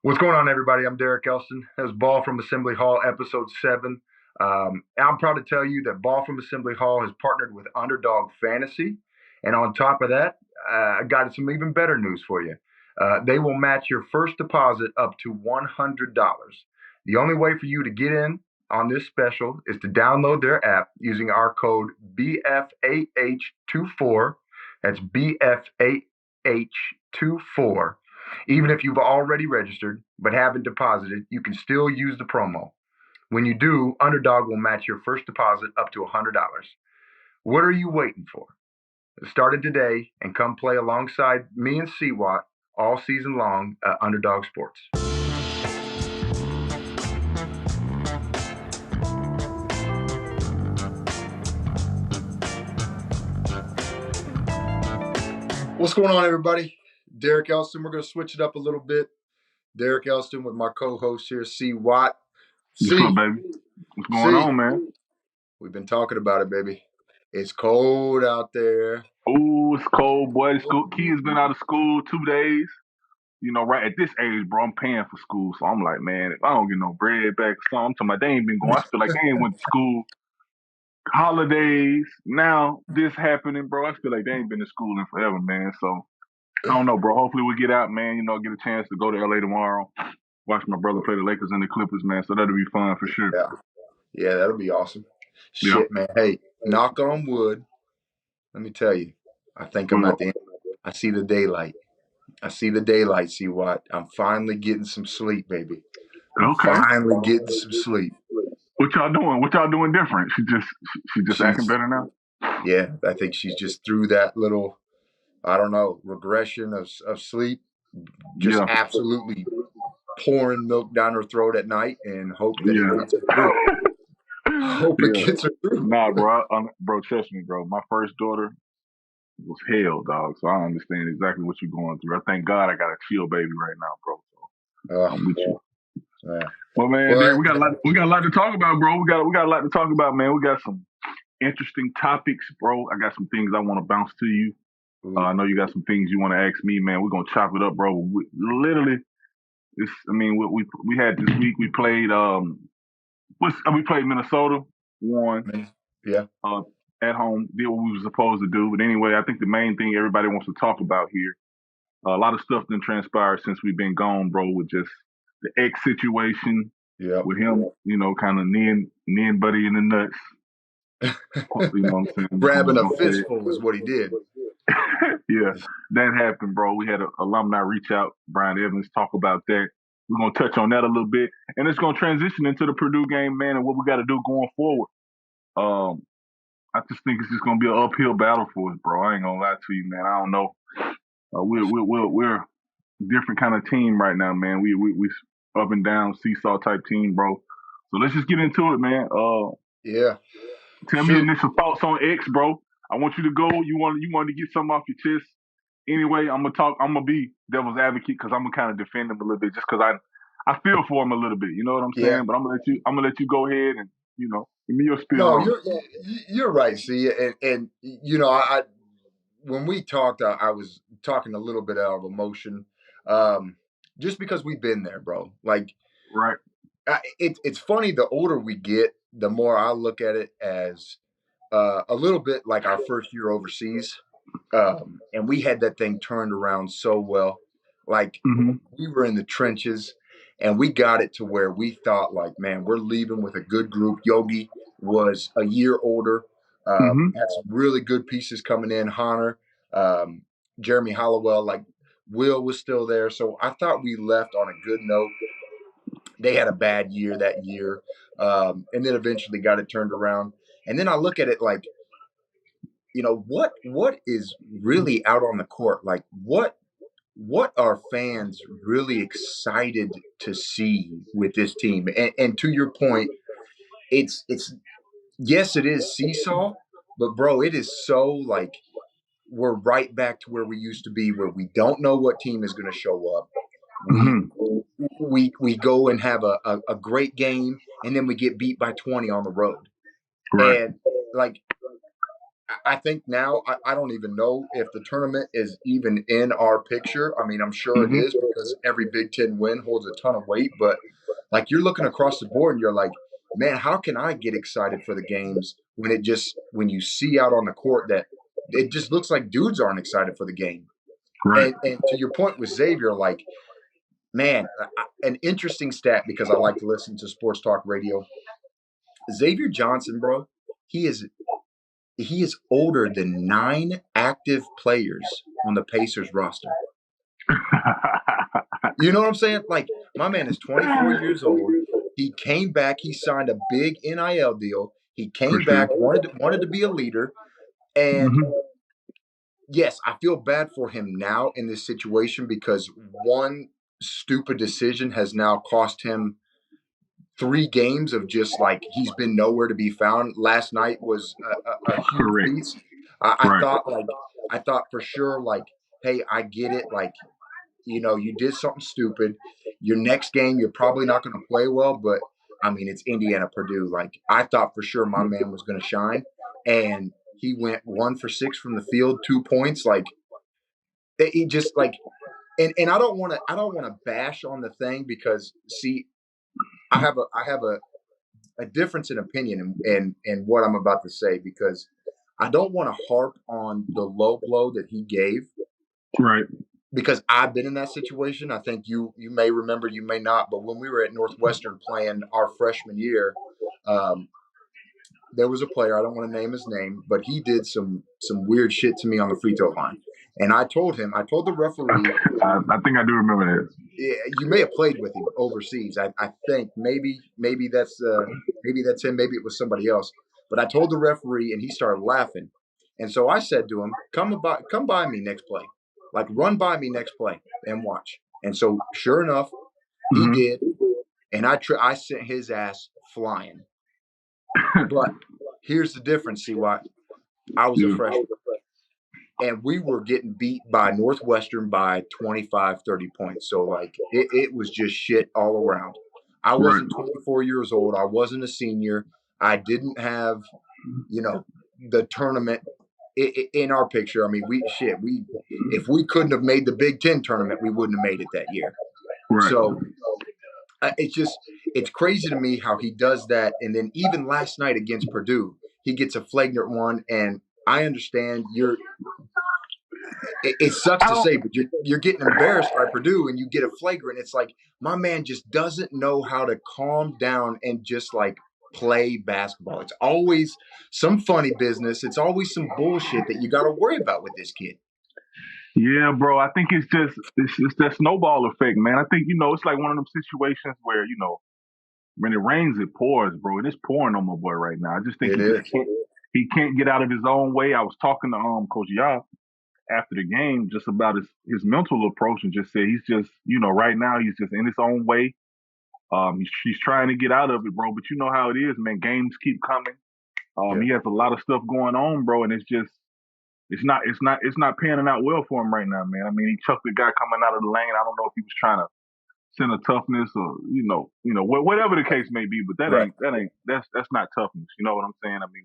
What's going on, everybody? I'm Derek Elston. That was Ball from Assembly Hall, episode 7. I'm proud to tell you that Ball from Assembly Hall has partnered with Underdog Fantasy. And on top of that, I got some even better news for you. They will match your first deposit up to $100. The only way for you to get in on this special is to download their app using our code BFAH24. That's BFAH24. Even if you've already registered but haven't deposited, you can still use the promo. When you do, Underdog will match your first deposit up to $100. What are you waiting for? Start it today and come play alongside me and CWAT all season long at Underdog Sports. What's going on, everybody? Derek Elston. We're going to switch it up a little bit. Derek Elston with my co-host here, C. Watt. What's up, baby? What's going on, man? We've been talking about it, baby. It's cold out there. Oh, it's cold, boy. Kids been out of school 2 days. You know, right at this age, bro, I'm paying for school. So I'm like, man, if I don't get no bread back or something, I'm talking about they ain't been going. I feel like they ain't went to school. Holidays, now this happening, bro. I feel like they ain't been to school in forever, man. So I don't know, bro. Hopefully we get out, man. You know, get a chance to go to LA tomorrow. Watch my brother play the Lakers and the Clippers, man. So that'll be fun for sure. Yeah, that'll be awesome. Yeah. Shit, man. Hey, knock on wood. Let me tell you, I think I'm at the end. I see the daylight. See what? I'm finally getting some sleep, baby. Finally getting some sleep. What y'all doing? What y'all doing different? She's acting better now? Yeah, I think she's just through that little, I don't know, regression of sleep. Just absolutely pouring milk down her throat at night and hope that it gets her through. It gets her through. Nah, bro. Bro, trust me, bro. My first daughter was hell, dog. So I understand exactly what you're going through. I thank God I got a chill baby right now, bro. So I'm with you. Well, man, we got a lot to talk about, bro. We got a lot to talk about, man. We got some interesting topics, bro. I got some things I want to bounce to you. I know you got some things you want to ask me, man. We're gonna chop it up, bro. We had this week. We played. We played Minnesota. Won. Yeah. At home, did what we were supposed to do. But anyway, I think the main thing everybody wants to talk about here, a lot of stuff done transpired since we've been gone, bro, with just the ex situation with him, you know, kind of kneeing Buddy in the nuts. You know what I'm saying? Grabbing a fistful is what he did. Yeah, that happened, bro. We had an alumni reach out, Brian Evans, talk about that. We're going to touch on that a little bit. And it's going to transition into the Purdue game, man, and what we got to do going forward. I just think it's just gonna be an uphill battle for us, bro. I ain't gonna lie to you, man. I don't know. We're a different kind of team right now, man. We up and down seesaw type team, bro. So let's just get into it, man. Tell me your initial thoughts on X, bro. I want you to go. You wanted to get something off your chest. Anyway, I'm gonna be devil's advocate because I'm gonna kind of defend him a little bit, just because I feel for him a little bit. You know what I'm saying? But I'm gonna let you go ahead and, you know, give me your spiel. No, you're right. See, and you know, I when we talked, I was talking a little bit out of emotion, just because we've been there, bro. Like, right. It's funny. The older we get, the more I look at it as a little bit like our first year overseas, and we had that thing turned around so well. Like, we were in the trenches. And we got it to where we thought, like, man, we're leaving with a good group. Yogi was a year older, had some really good pieces coming in. Honor, Jeremy Hollowell, like Will was still there. So I thought we left on a good note. They had a bad year that year, and then eventually got it turned around. And then I look at it like, you know, what is really out on the court? Like, what are fans really excited to see with this team? And to your point, it's yes, it is seesaw, but bro, it is so like we're right back to where we used to be, where we don't know what team is going to show up. We go and have a great game, and then we get beat by 20 on the road. Right. And like I think now I don't even know if the tournament is even in our picture. I mean, I'm sure it Mm-hmm. is because every Big Ten win holds a ton of weight. But like you're looking across the board and you're like, man, how can I get excited for the games when you see out on the court that it just looks like dudes aren't excited for the game. Right. And to your point with Xavier, like, man, an interesting stat because I like to listen to sports talk radio. Xavier Johnson, bro, he is he is older than 9 active players on the Pacers roster. You know what I'm saying? Like, my man is 24 years old. He came back. He signed a big NIL deal. He For came sure. back, wanted to be a leader. And Mm-hmm. yes, I feel bad for him now in this situation because one stupid decision has now cost him 3 games of just like he's been nowhere to be found. Last night was a huge Correct. piece. Right. I thought for sure like, hey, I get it. Like, you did something stupid. Your next game, you're probably not going to play well, but I mean, it's Indiana Purdue. Like, I thought for sure my man was going to shine, and he went 1 for 6 from the field, 2 points. Like, he just like, and I don't want to bash on the thing because see, I have a difference in opinion in what I'm about to say because I don't want to harp on the low blow that he gave Right. because I've been in that situation. I think you may remember, you may not, but when we were at Northwestern playing our freshman year, um, there was a player, I don't want to name his name, but he did some weird shit to me on the free throw line. And I told the referee, I think I do remember that. yeah, you may have played with him overseas. I think maybe that's him, maybe it was somebody else. But I told the referee and he started laughing. And so I said to him, come by me next play. Like run by me next play and watch. And so sure enough, he Mm-hmm. did. And I sent his ass flying. But here's the difference, see why I was a Yeah. freshman. And we were getting beat by Northwestern by 25, 30 points. So, like, it was just shit all around. I Right. wasn't 24 years old. I wasn't a senior. I didn't have, the tournament in our picture. I mean, if we couldn't have made the Big Ten tournament, we wouldn't have made it that year. Right. So, it's crazy to me how he does that. And then even last night against Purdue, he gets a flagrant one. And I understand it sucks I to don't. say, but you're getting embarrassed by Purdue and you get a flagrant. It's like my man just doesn't know how to calm down and just like play basketball. It's always some funny business. It's always some bullshit that you got to worry about with this kid. Yeah, bro. I think it's that snowball effect, man. I think it's like one of them situations where when it rains, it pours, bro, and it's pouring on my boy right now. I just think It he just is. can't get out of his own way. I was talking to Coach Yah after the game just about his mental approach and just said he's just right now he's just in his own way. He's trying to get out of it, bro. But you know how it is, man. Games keep coming. Yeah. He has a lot of stuff going on, bro, and it's not panning out well for him right now, man. I mean, he chucked the guy coming out of the lane. I don't know if he was trying to send a toughness or whatever the case may be, but Right. that's not toughness. You know what I'm saying? I mean,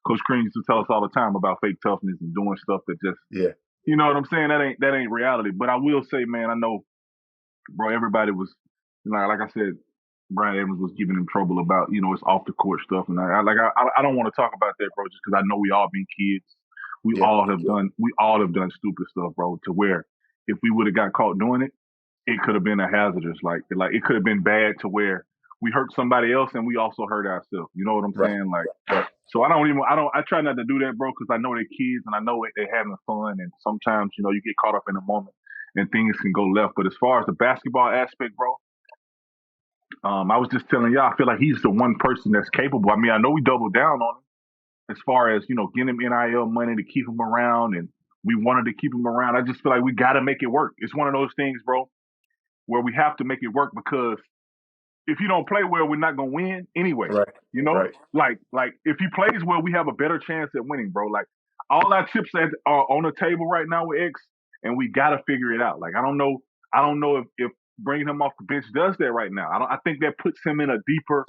Coach Crean used to tell us all the time about fake toughness and doing stuff that just Yeah. you know what I'm saying? That ain't reality. But I will say, man, I know, bro, everybody was like I said, Brian Evans was giving him trouble about it's off the court stuff, and I don't want to talk about that, bro, just because I know we all been kids. Yeah. We all have done stupid stuff, bro, to where if we would have got caught doing it, it could have been a hazardous, like it could have been bad to where we hurt somebody else and we also hurt ourselves. You know what I'm Right. saying? Like, Right. so I try not to do that, bro, because I know they're kids and I know they're having fun, and sometimes you get caught up in a moment and things can go left. But as far as the basketball aspect, bro, I was just telling y'all, I feel like he's the one person that's capable. I mean, I know we doubled down on him as far as getting him NIL money to keep him around, and we wanted to keep him around. I just feel like we got to make it work. It's one of those things, bro, where we have to make it work because if you don't play well, we're not gonna win anyway. Right. You know, Right. like if he plays well, we have a better chance at winning, bro. Like all our chips are on the table right now with X, and we gotta figure it out. Like I don't know if bringing him off the bench does that right now. I think that puts him in a deeper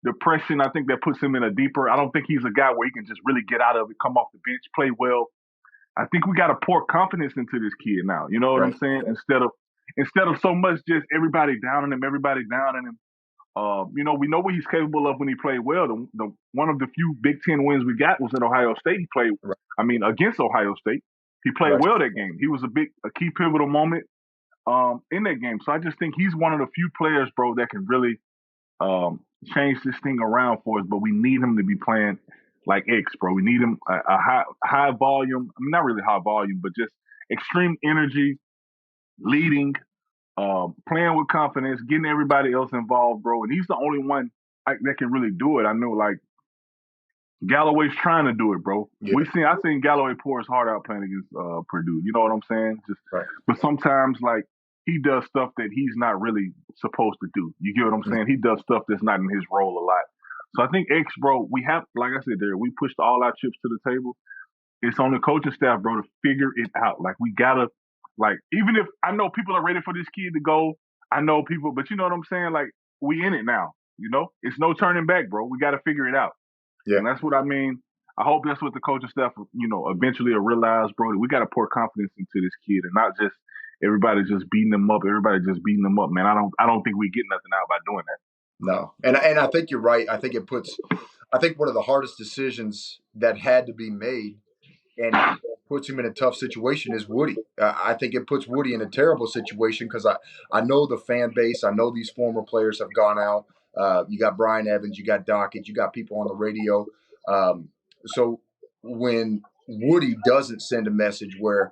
depression. I think that puts him in a deeper. I don't think he's a guy where he can just really get out of it, come off the bench, play well. I think we got to pour confidence into this kid now. You know what I'm Right. saying? Instead of so much just everybody downing him, everybody downing him. We know what he's capable of when he played well. The one of the few Big Ten wins we got was at Ohio State. He played, Right. against Ohio State. He played Right. well that game. He was a key pivotal moment in that game. So I just think he's one of the few players, bro, that can really change this thing around for us. But we need him to be playing like X, bro. We need him a high volume. I mean, not really high volume, but just extreme energy, leading, playing with confidence, getting everybody else involved, bro. And he's the only one that can really do it. I know, like, Galloway's trying to do it, bro. Yeah. I seen Galloway pour his heart out playing against Purdue. You know what I'm saying? Right. But sometimes, like, he does stuff that he's not really supposed to do. You get what I'm saying? He does stuff that's not in his role a lot. So I think X, bro, we have, like I said, there, we pushed all our chips to the table. It's on the coaching staff, bro, to figure it out. Like, we gotta, like, even if I know people are ready for this kid to go, I know people, but you know what I'm saying? Like, we in it now. You know, it's no turning back, bro. We got to figure it out. Yeah. And that's what I mean. I hope that's what the coaching staff, eventually will realize, bro, that we got to pour confidence into this kid and not just everybody just beating them up. Everybody just beating them up, man. I don't think we get nothing out by doing that. No. And I think you're right. I think one of the hardest decisions that had to be made and puts him in a tough situation is Woody. I think it puts Woody in a terrible situation because I know the fan base. I know these former players have gone out. You got Brian Evans, you got Dockett, you got people on the radio. So when Woody doesn't send a message where,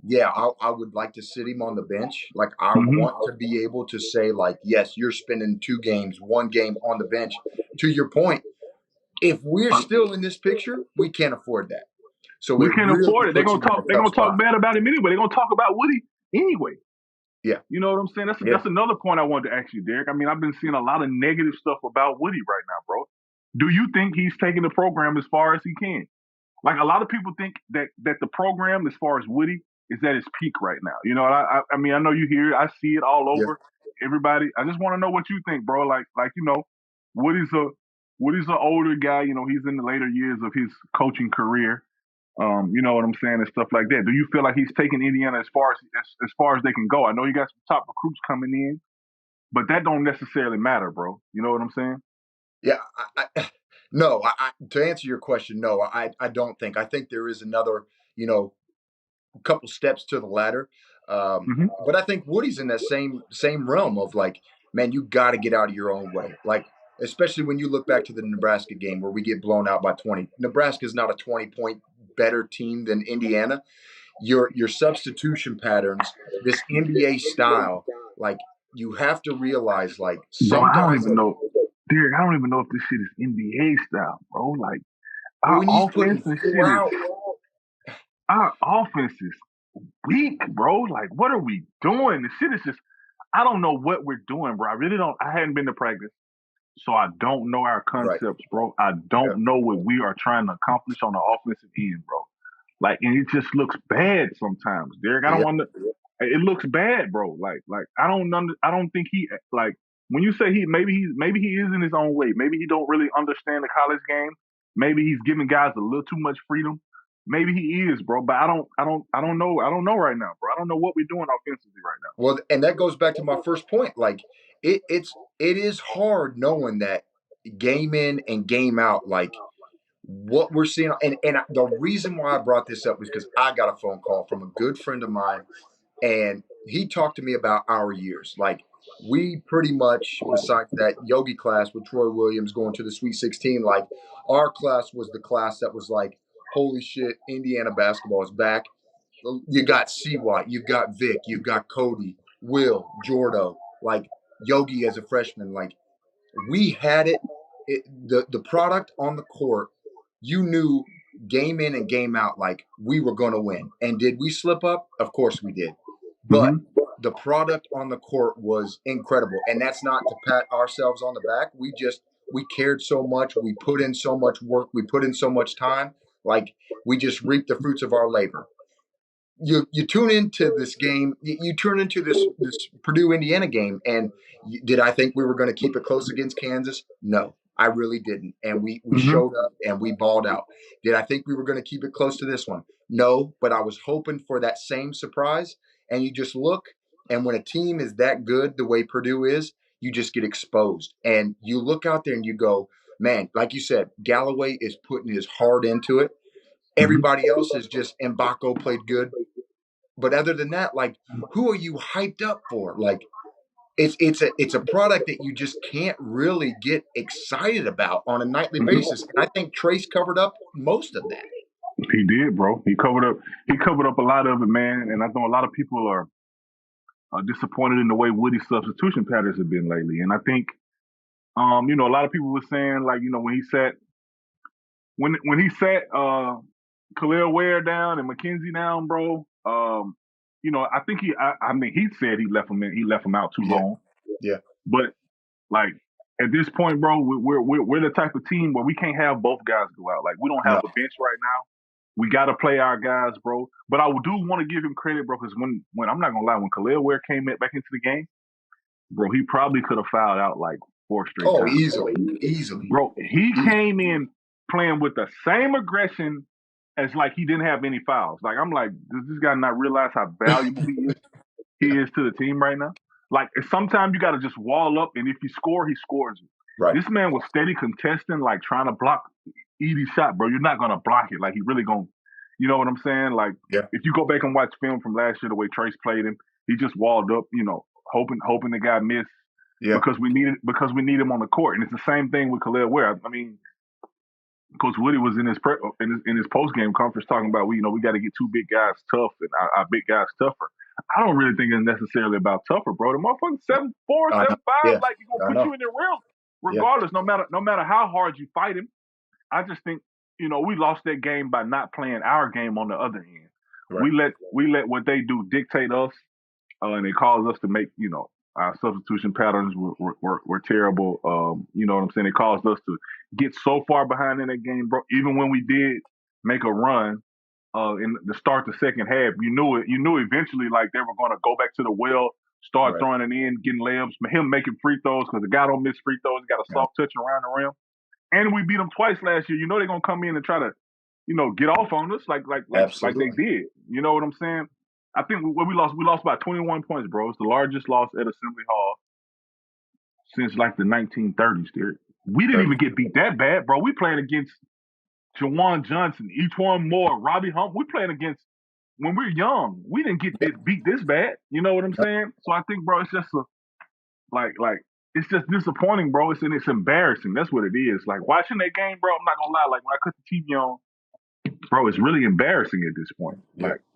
yeah, I would like to sit him on the bench. Like, I want to be able to say, like, yes, you're spending 2 games, 1 game on the bench. To your point, if we're still in this picture, we can't afford that. So We it can't really afford it. They're puts gonna him in talk. a They're tough gonna talk spot. bad about him anyway. They're gonna talk about Woody anyway. Yeah. You know what I'm saying? Yeah. That's another point I wanted to ask you, Derek. I mean, I've been seeing a lot of negative stuff about Woody right now, bro. Do you think he's taking the program as far as he can? Like, a lot of people think that the program, as far as Woody, is at its peak right now. You know, I mean, I know you hear it. I see it all Yeah. over. Everybody, I just want to know what you think, bro. Like Woody's an older guy. You know, he's in the later years of his coaching career. You know what I'm saying, and stuff like that. Do you feel like he's taking Indiana as far as they can go? I know you got some top recruits coming in, but that don't necessarily matter, bro. You know what I'm saying? Yeah. No, to answer your question, no, I don't think. I think there is another, couple steps to the ladder. But I think Woody's in that same realm of, like, man, you got to get out of your own way. Like, especially when you look back to the Nebraska game where we get blown out by 20. Nebraska is not a 20-point better team than Indiana. Your substitution patterns, this NBA style, like, you have to realize, like, Bro, some I don't guys even know, Derek. I don't even know if this shit is NBA style, bro. Like, our when he's offense putting and 4 shit out. our offense is weak, bro. Like, what are we doing? The shit is just, I don't know what we're doing, bro. I really don't. I hadn't been to practice, so I don't know our Right. concepts, bro. I Yeah. don't know what we are trying to accomplish on the offensive end, bro. Like, and it just looks bad sometimes, Derek. I don't Yeah. want to. It looks bad, bro. Like I don't think he, like, when you say maybe he is in his own way. Maybe he don't really understand the college game. Maybe he's giving guys a little too much freedom. Maybe he is, bro. But I don't know. I don't know right now, bro. I don't know what we're doing offensively right now. Well, and that goes back to my first point. Like, it is hard knowing that game in and game out, like, what we're seeing. And the reason why I brought this up is because I got a phone call from a good friend of mine, and he talked to me about our years. Like, we pretty much, besides that Yogi class with Troy Williams going to the Sweet 16, like, our class was the class that was like, holy shit, Indiana basketball is back. You got Seawat, you've got Vic, you've got Cody, Will, Jordo, like Yogi as a freshman. Like, we had the product on the court. You knew game in and game out, like, we were going to win. And did we slip up? Of course we did. But the product on the court was incredible. And that's not to pat ourselves on the back. We cared so much. We put in so much work. We put in so much time. Like, we just reaped the fruits of our labor. You tune into this game, you turn into this Purdue Indiana game, and did I think we were going to keep it close against Kansas? No. I really didn't. And we Mm-hmm. showed up and we balled out. Did I think we were going to keep it close to this one? No, but I was hoping for that same surprise. And you just look, and when a team is that good, the way Purdue is, you just get exposed. And you look out there and you go, man, like you said, Galloway is putting his heart into it. Everybody else is just Mbako played good. But other than that, like, who are you hyped up for? Like, it's a product that you just can't really get excited about on a nightly basis. And I think Trace covered up most of that. He did, bro. He covered up. He covered up a lot of it, man. And I know a lot of people are disappointed in the way Woody's substitution patterns have been lately. And I think, a lot of people were saying like, when he sat Khalil Ware down and McKenzie down, bro. I think I mean, he said he left him out too long. Yeah. But like at this point, bro, we're the type of team where we can't have both guys go out. Like we don't have No. a bench right now. We got to play our guys, bro. But I do want to give him credit, bro, because when I'm not gonna lie, when Khalil Ware came back into the game, bro, he probably could have fouled out like 4 straight times. Easily. Bro, he came in playing with the same aggression as like he didn't have any fouls. Like I'm like, does this guy not realize how valuable he is to the team right now? Like sometimes you got to just wall up, and if you score, he scores it. Right. This man was steady contesting, like trying to block Edie's shot, bro. You're not gonna block it. Like he really gonna, you know what I'm saying? Like if you go back and watch film from last year, the way Trace played him, he just walled up, hoping the guy missed. Yeah. Because we need him on the court, and it's the same thing with Khalil Ware. I mean, Coach Woody was in his post game conference talking about we got to get 2 big guys tough and our big guys tougher. I don't really think it's necessarily about tougher, bro. The motherfucking 7'4", 7'5", like he's gonna put you in the rim, regardless. No matter how hard you fight him. I just think we lost that game by not playing our game on the other end. Right. We let what they do dictate us, and it caused us to make our substitution patterns were terrible. You know what I'm saying? It caused us to get so far behind in that game, bro. Even when we did make a run in the start the second half, you knew it. You knew eventually like they were going to go back to the well, start throwing it in, getting layups, him making free throws because the guy don't miss free throws. He got a soft touch around the rim, and we beat them twice last year. They're gonna come in and try to get off on us like they did. You know what I'm saying? I think when we lost by 21 points, bro. It's the largest loss at Assembly Hall since like the 1930s, dude. We didn't even get beat that bad, bro. We playing against Jawan Johnson, E'Twaun Moore, Robbie Hump. We playing against when we're young. We didn't get beat this bad. You know what I'm saying? So I think, bro, it's just it's just disappointing, bro. It's embarrassing. That's what it is. Like watching that game, bro. I'm not gonna lie. Like when I cut the TV on, bro, it's really embarrassing at this point.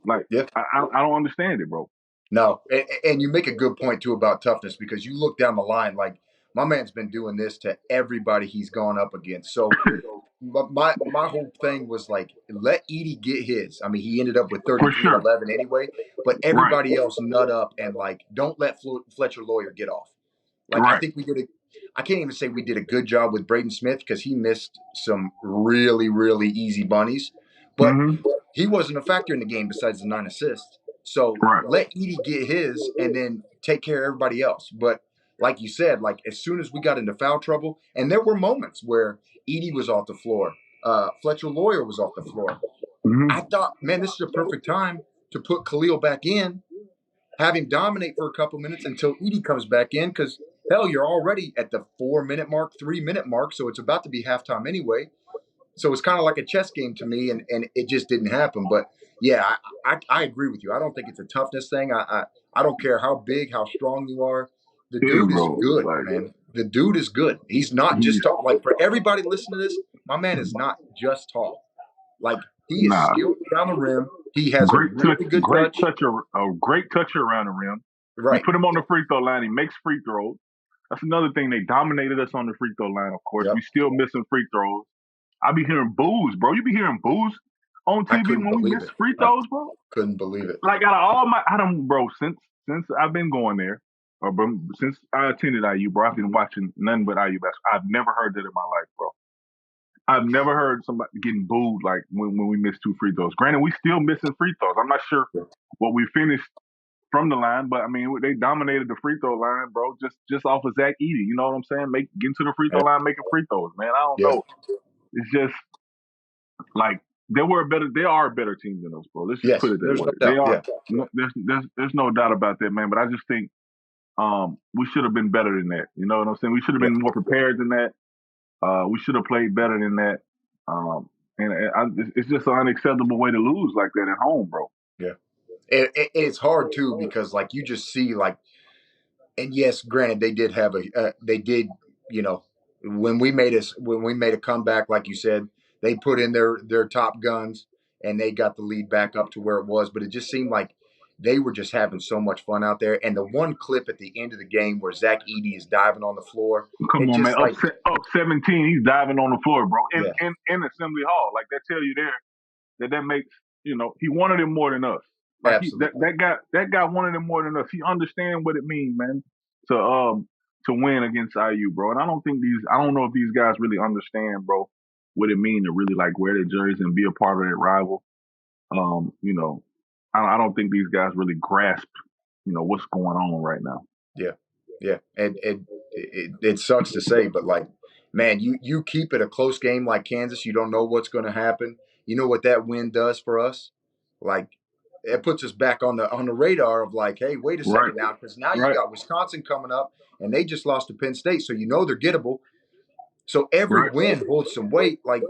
I don't understand it, bro. No, and you make a good point too about toughness because you look down the line, like my man's been doing this to everybody he's gone up against. So my whole thing was like, let Edie get his. I mean, he ended up with 33 and 11 anyway, but everybody else nut up and like, don't let Fletcher Lawyer get off. Like I think I can't even say we did a good job with Braden Smith because he missed some really, really easy bunnies, but he wasn't a factor in the game besides the 9 assists. So let Edie get his and then take care of everybody else. But like you said, like as soon as we got into foul trouble, and there were moments where Edie was off the floor, Fletcher Lawyer was off the floor. I thought, man, this is a perfect time to put Khalil back in, have him dominate for a couple minutes until Edie comes back in because, hell, you're already at the 4-minute mark, 3-minute mark, so it's about to be halftime anyway. So it's kind of like a chess game to me, and it just didn't happen. But yeah, I agree with you. I don't think it's a toughness thing. I don't care how big, how strong you are. The dude is good, man. The dude is good. He's not just tall. Like for everybody listening to this, my man is not just tall. Like he is skilled around the rim. He has a really good touch. A great toucher around the rim. Right. We put him on the free throw line. He makes free throws. That's another thing. They dominated us on the free throw line. Of course, we still missing free throws. I be hearing boos, bro. You be hearing boos on TV when we miss free throws, bro. Couldn't believe it. Like out of all bro, since I've been going there, or since I attended IU, bro, I've been watching nothing but IU basketball. I've never heard that in my life, bro. I've never heard somebody getting booed like when we miss 2 free throws. Granted, we still missing free throws. I'm not sure what we finished from the line, but I mean they dominated the free throw line, bro. Just off of Zach Edey. You know what I'm saying? Getting to the free throw line, making free throws, man. I don't Yeah. know. It's just like they are a better team than us, bro. Let's just Yes. put it that There's way. no They doubt. are. Yeah. No, there's no doubt about that, man. But I just think we should have been better than that. You know what I'm saying? We should have Yeah. been more prepared than that. We should have played better than that. And it's just an unacceptable way to lose like that at home, bro. Yeah. It's hard too because like you just see like, and yes, granted they did have they did, you know, when we made a comeback, like you said, they put in their top guns and they got the lead back up to where it was. But it just seemed like they were just having so much fun out there. And the one clip at the end of the game where Zach Edey is diving on the floor, Come it on, man. just like Up 17, he's diving on the floor, bro. yeah, In Assembly Hall. Like that tell you there that makes, he wanted it more than us. Like absolutely, that guy wanted it more than us. He understands what it means, man, to win against IU, bro. And I don't know if these guys really understand, bro, what it means to really like wear their jerseys and be a part of that rival. Um, you know, I don't think these guys really grasp, what's going on right now. yeah, yeah. And it sucks to say, but like, man, you keep it a close game like Kansas, you don't know what's going to happen. You know what that win does for us? Like it puts us back on the radar of like, hey, wait a Right, second now, because now you right, got Wisconsin coming up, and they just lost to Penn State, so you know they're gettable. So every right. win holds some weight. Like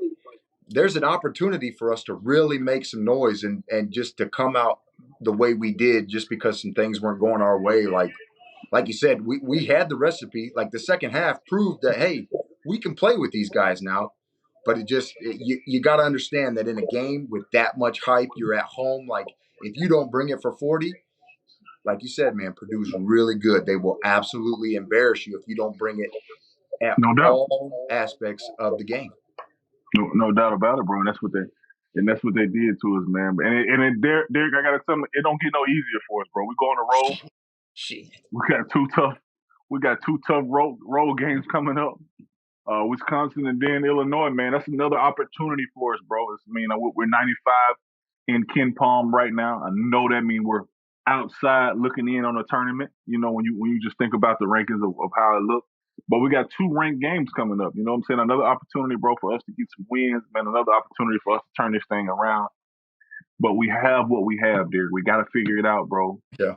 there's an opportunity for us to really make some noise and just to come out the way we did, just because some things weren't going our way. Like you said, we had the recipe. Like the second half proved that hey, we can play with these guys now. But you got to understand that in a game with that much hype, you're at home. Like if you don't bring it for 40, like you said, man, Purdue's really good. They will absolutely embarrass you if you don't bring it at No doubt. all aspects of the game. No doubt about it, bro. And that's what they did to us, man. Derek, I gotta tell you, it don't get no easier for us, bro. We go on the road. Shit. We got two tough road games coming up. Wisconsin and then Illinois, man. That's another opportunity for us, bro. We're 95 in Ken Palm right now. I know that means we're outside looking in on a tournament. When you just think about the rankings of how it looks. But we got two ranked games coming up. You know what I'm saying? Another opportunity, bro, for us to get some wins, man. Another opportunity for us to turn this thing around. But we have what we have, Derek. We got to figure it out, bro. Yeah.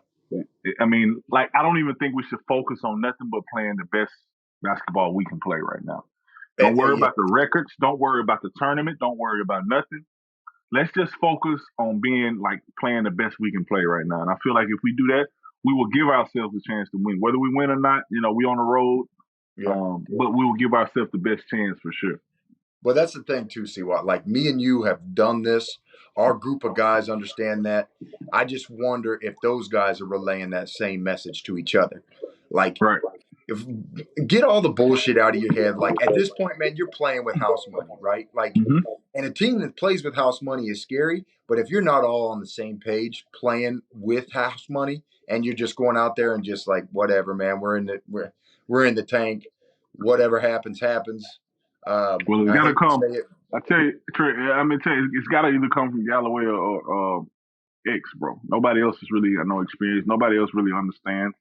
I mean, like, I don't even think we should focus on nothing but playing the best basketball we can play right now. Don't worry about the records. Don't worry about the tournament. Don't worry about nothing. Let's just focus on being like playing the best we can play right now. And I feel like if we do that, we will give ourselves a chance to win. Whether we win or not, we on the road. Yeah. But we will give ourselves the best chance for sure. Well, that's the thing too, Siwat. Like me and you have done this. Our group of guys understand that. I just wonder if those guys are relaying that same message to each other. Like, Right. if get all the bullshit out of your head. Like at this point, man, you're playing with house money, right? Like, and a team that plays with house money is scary. But if you're not all on the same page, playing with house money, and you're just going out there and just like whatever, man, we're in the tank. Whatever happens, happens. Well, it's I got to hate to come. say it. I tell you, Trey, I'm gonna tell you, it's got to either come from Galloway or X, bro. Nobody else is really got no experience. Nobody else really understands.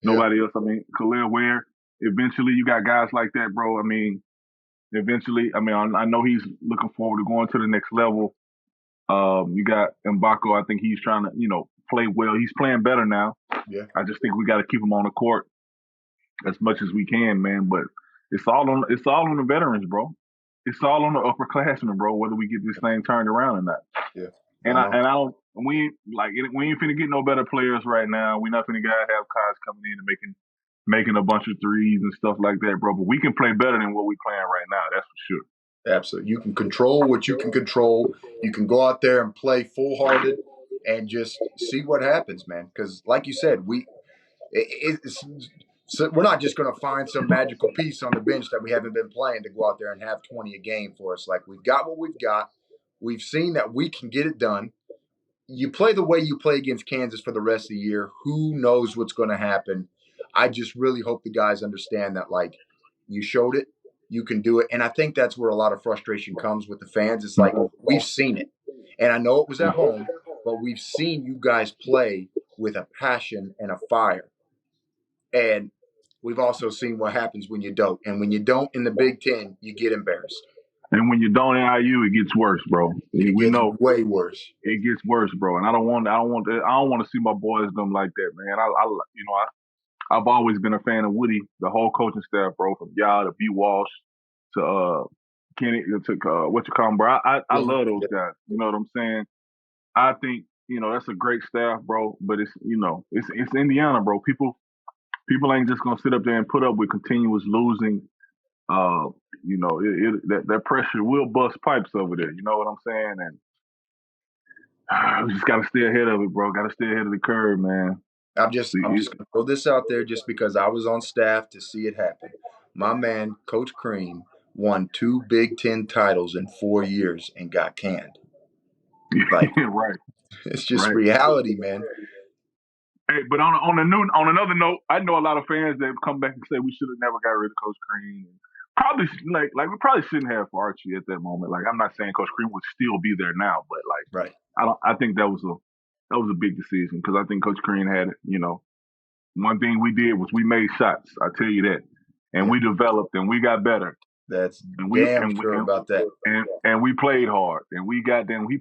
Yeah. Nobody else. I mean, Khalil Ware. Eventually, you got guys like that, bro. I mean, I know he's looking forward to going to the next level. You got Mbako. I think he's trying to, play well. He's playing better now. Yeah. I just think we got to keep him on the court as much as we can, man. But it's all on the veterans, bro. It's all on the upperclassmen, bro. Whether we get this thing turned around or not. Yeah. We ain't finna get no better players right now. We're not finna have guys coming in and making a bunch of threes and stuff like that, bro. But we can play better than what we playing right now. That's for sure. Absolutely. You can control what you can control. You can go out there and play full hearted and just see what happens, man. Because, like you said, we're not just going to find some magical piece on the bench that we haven't been playing to go out there and have 20 a game for us. Like, we've got what we've got. We've seen that we can get it done. You play the way you play against Kansas for the rest of the year. Who knows what's going to happen? I just really hope the guys understand that, like, you showed it. You can do it. And I think that's where a lot of frustration comes with the fans. It's like, we've seen it. And I know it was at home, but we've seen you guys play with a passion and a fire. And we've also seen what happens when you don't. And when you don't in the Big Ten, you get embarrassed. And when you don't in IU, it gets worse, bro. It We gets know way worse. it gets worse, bro. And I don't want to see my boys them like that, man. I've always been a fan of Woody, the whole coaching staff, bro, from Yao to B. Walsh to Kenny to what you call him, bro. I love those guys. You know what I'm saying? I think that's a great staff, bro. But it's Indiana, bro. People ain't just gonna sit up there and put up with continuous losing. That pressure will bust pipes over there. You know what I'm saying? And we just gotta stay ahead of it, bro. Gotta stay ahead of the curve, man. I'm just gonna throw this out there just because I was on staff to see it happen. My man, Coach Crean, won 2 Big Ten titles in 4 years and got canned. Like, right. It's just reality, man. Hey, but on another note, I know a lot of fans that come back and say we should have never got rid of Coach Crean. Probably we probably shouldn't have for Archie at that moment. Like, I'm not saying Coach Crean would still be there now, but right. I think that was a big decision because I think Coach Crean had one thing we did was we made shots. I tell you that, and we developed and we got better. That's damn sure about that. And we played hard and we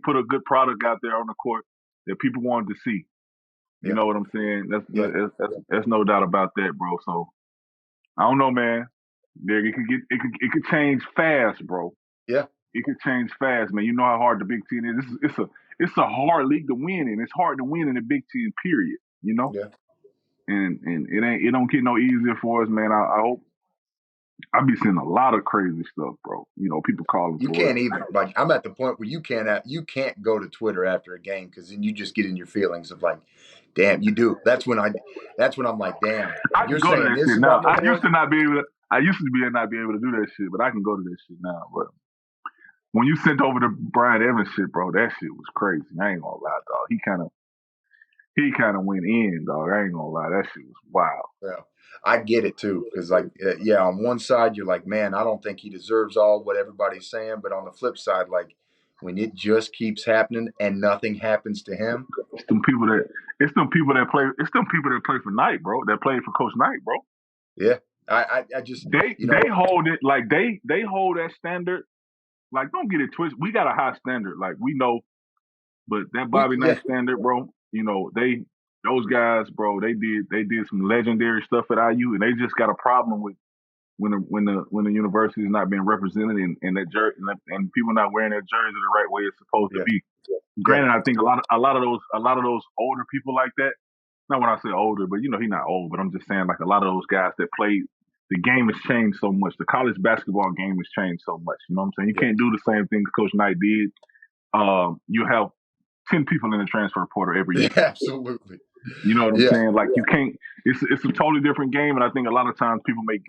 put a good product out there on the court that people wanted to see. You know what I'm saying? That's no doubt about that, bro. So I don't know, man. It could change fast, bro. Yeah. It could change fast, man. You know how hard the Big Ten is. It's a hard league to win in. It's hard to win in the Big Ten, period. You know? Yeah. And it don't get no easier for us, man. I hope I be seeing a lot of crazy stuff, bro. People calling. You can't even I'm at the point where you can't go to Twitter after a game because then you just get in your feelings of like, damn, you do. That's when I'm like, damn. I can go to that shit now. I used to not be able to do that shit, but I can go to that shit now. But when you sent over the Brian Evans shit, bro, that shit was crazy. I ain't gonna lie, dog. He kind of went in, dog. I ain't gonna lie. That shit was wild. Yeah, I get it too. Because on one side you're like, man, I don't think he deserves all what everybody's saying. But on the flip side, like when it just keeps happening and nothing happens to him, it's them people that play for Knight, bro. That played for Coach Knight, bro. Yeah, I just they hold it like they hold that standard. Like, don't get it twisted. We got a high standard, like we know. But that Bobby Knight standard, bro. Those guys, bro. They did some legendary stuff at IU, and they just got a problem with when the university is not being represented and that jersey and people not wearing their jersey the right way it's supposed to be. Granted, I think a lot of those older people like that. Not when I say older, but he's not old. But I'm just saying, like, a lot of those guys that played, the game has changed so much. The college basketball game has changed so much. You know what I'm saying? You can't do the same things Coach Knight did. You have 10 people in the transfer portal every year. Yeah, absolutely. You know what I'm saying? Like, you can't. It's a totally different game, and I think a lot of times people may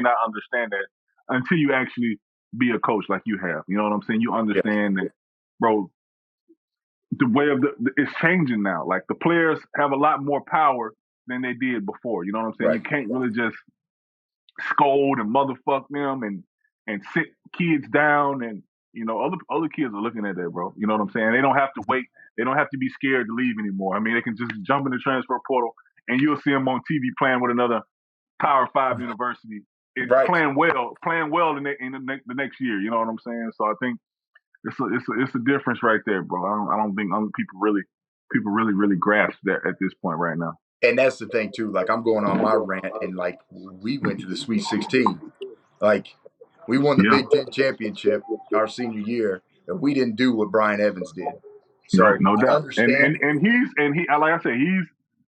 not understand that until you actually be a coach like you have. You know what I'm saying? You understand that, bro. The way of it's changing now. Like, the players have a lot more power than they did before. You know what I'm saying? Right. You can't really just scold and motherfuck them and sit kids down and other kids are looking at that, bro. You know what I'm saying? They don't have to wait. They don't have to be scared to leave anymore. I mean, they can just jump in the transfer portal and you'll see them on TV playing with another Power 5 university, playing well in the next year. You know what I'm saying? So I think it's a difference right there, bro. I don't think people really grasp that at this point right now. And that's the thing too. Like, I'm going on my rant, and like we went to the Sweet 16. Like, we won the Big Ten championship our senior year, and we didn't do what Brian Evans did. So right, no doubt. I understand. And he like I said,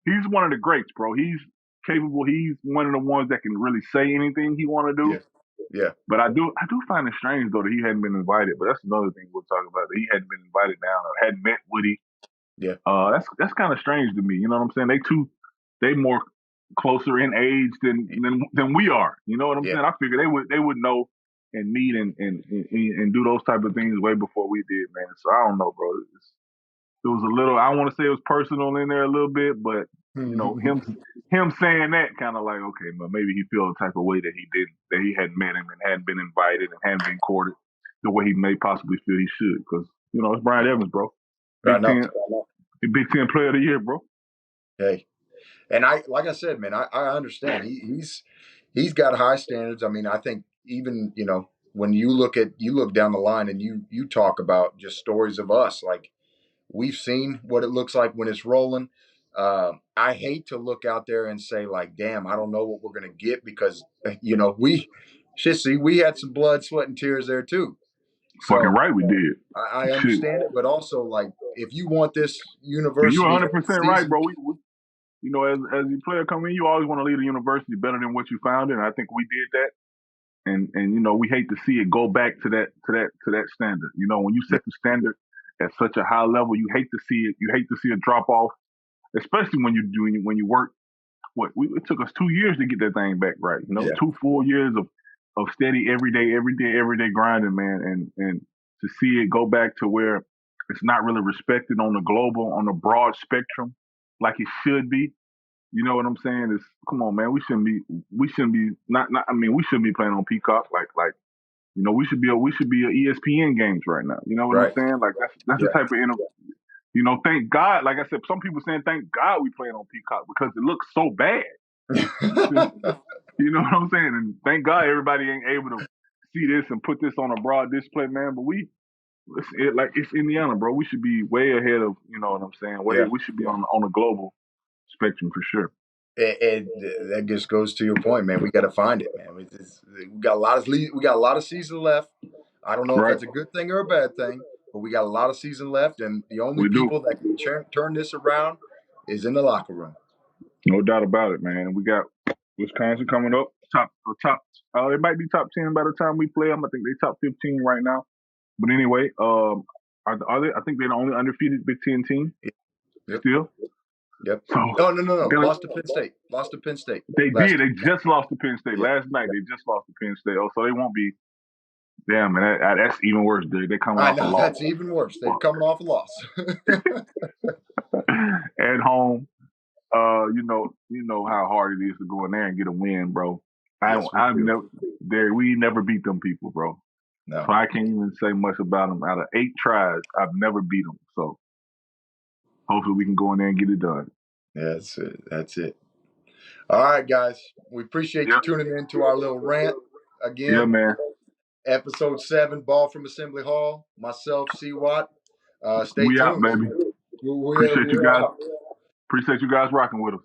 he's one of the greats, bro. He's capable. He's one of the ones that can really say anything he want to do. Yeah. But I do find it strange though that he hadn't been invited. But that's another thing we'll talk about. That he hadn't been invited down or hadn't met Woody. Yeah. That's kind of strange to me. You know what I'm saying? They more closer in age than we are. You know what I'm saying? I figure they would know and meet and do those type of things way before we did, man. So I don't know, bro. It was a little. I want to say it was personal in there a little bit, but him saying that kind of like, okay, but maybe he feel the type of way that he hadn't met him and hadn't been invited and hadn't been courted the way he may possibly feel he should, because it's Brian Evans, bro. Big Ten Player of the Year, bro. Hey, and like I said, man, I understand. He's got high standards. I mean, I think even when you look down the line and you talk about just stories of us, like we've seen what it looks like when it's rolling. I hate to look out there and say like, damn, I don't know what we're gonna get because we had some blood, sweat, and tears there too. Fucking So right, we did. I Shit. understand it, but also like if you want this And you're university 100% right, season, bro. As a player coming in, you always want to leave the university better than what you found it. And I think we did that. And we hate to see it go back to that standard. When you yeah, set the standard at such a high level, you hate to see it. You hate to see it drop off, especially when you work. It took us 2 years to get that thing back right. yeah, 2 full years of steady every day grinding, man. And to see it go back to where it's not really respected on the broad spectrum like it should be. You know what I'm saying? Come on, man. We shouldn't be not. I mean, we shouldn't be playing on Peacock. We should be at ESPN games right now. You know what I'm right, saying? Like that's the yeah, type of thank God. Like I said, some people saying thank God we playing on Peacock because it looks so bad. You know what I'm saying? And thank God everybody ain't able to see this and put this on a broad display, man. But it's Indiana, bro. We should be way ahead of, you know what I'm saying? yeah. We should be on a global spectrum for sure. That just goes to your point, man. We got to find it, man. We got a lot of season left. I don't know if Right? that's a good thing or a bad thing, but we got a lot of season left, and the only We do. people that can turn this around is in the locker room. No doubt about it, man. We got Wisconsin coming up. Top. It might be top 10 by the time we play them. I think they top 15 right now. But anyway, are they? I think they're the only undefeated Big Ten team Yep. still. Yep. So No. Lost to Penn State. Lost to Penn State. they Last did. They just lost to Penn State year. last night. They just lost to Penn State. Oh, so they won't be. Damn, man, that's even worse, dude. They're coming I off a know loss that's even worse. They're coming off a loss. at home. You know how hard it is to go in there and get a win, bro. Yes, we I've do. never we never beat them people, bro. No. So I can't even say much about them. Out of 8 tries, I've never beat them. So hopefully we can go in there and get it done. Yeah, that's it. That's it. All right, guys. We appreciate you Yeah, tuning in to our little rant yeah, again. man. Episode 7, Ball from Assembly Hall. Myself, C. Watt. Stay We out, tuned. baby. We're Appreciate you guys. out. Appreciate you guys rocking with us.